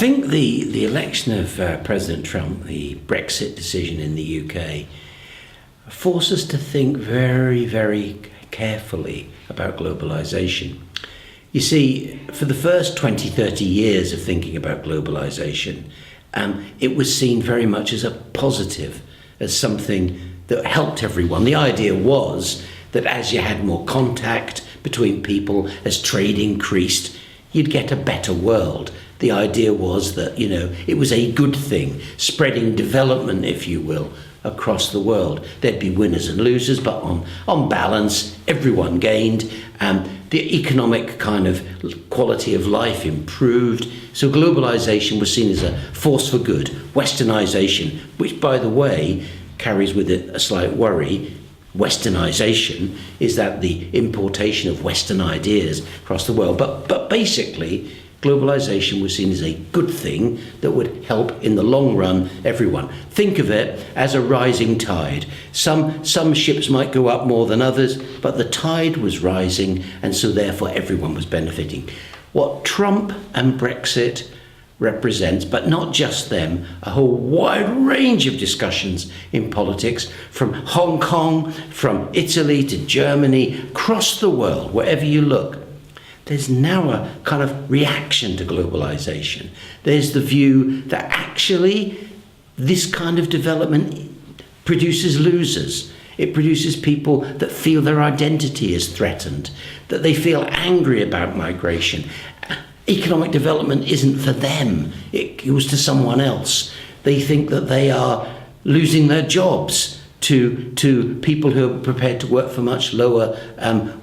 think the election of President Trump, the Brexit decision in the UK, forced us to think very, very carefully about globalization. You see, for the first 20, 30 years of thinking about globalization, it was seen very much as a positive, as something that helped everyone. The idea was that as you had more contact between people, as trade increased, you'd get a better world. The idea was that, it was a good thing, spreading development, if you will, across the world. There'd be winners and losers, but on balance, everyone gained. The economic kind of quality of life improved. So globalization was seen as a force for good. Westernization, which, by the way, carries with it a slight worry. Westernization is that the importation of Western ideas across the world. But basically, globalization was seen as a good thing that would help in the long run everyone. Think of it as a rising tide. Some ships might go up more than others, but the tide was rising, and so therefore everyone was benefiting. What Trump and Brexit represents, but not just them, a whole wide range of discussions in politics, from Hong Kong, from Italy to Germany, across the world, wherever you look. There's now a kind of reaction to globalization. There's the view that actually this kind of development produces losers. It produces people that feel their identity is threatened, that they feel angry about migration. Economic development isn't for them. It goes to someone else. They think that they are losing their jobs to people who are prepared to work for much lower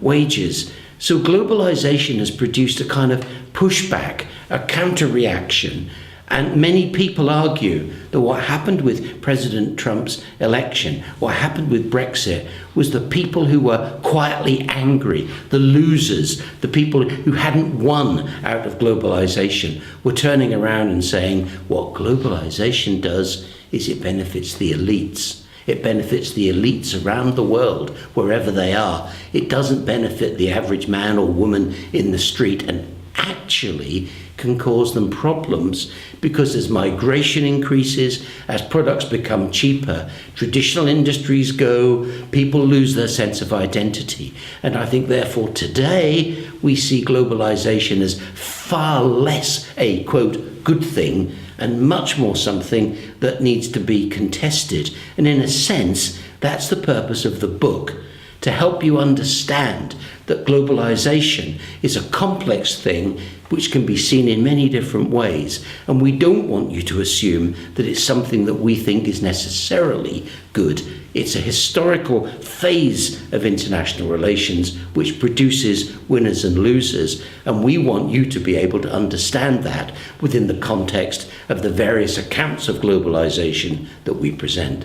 wages. So globalization has produced a kind of pushback, a counter-reaction. And many people argue that what happened with President Trump's election, what happened with Brexit, was the people who were quietly angry, the losers, the people who hadn't won out of globalization, were turning around and saying, what globalization does is it benefits the elites. It benefits the elites around the world, wherever they are. It doesn't benefit the average man or woman in the street, and actually can cause them problems because as migration increases, as products become cheaper, traditional industries go, people lose their sense of identity. And I think therefore today we see globalization as far less a, quote, good thing and much more something that needs to be contested. And in a sense, that's the purpose of the book, to help you understand that globalization is a complex thing which can be seen in many different ways. And we don't want you to assume that it's something that we think is necessarily good. It's a historical phase of international relations which produces winners and losers. And we want you to be able to understand that within the context of the various accounts of globalization that we present.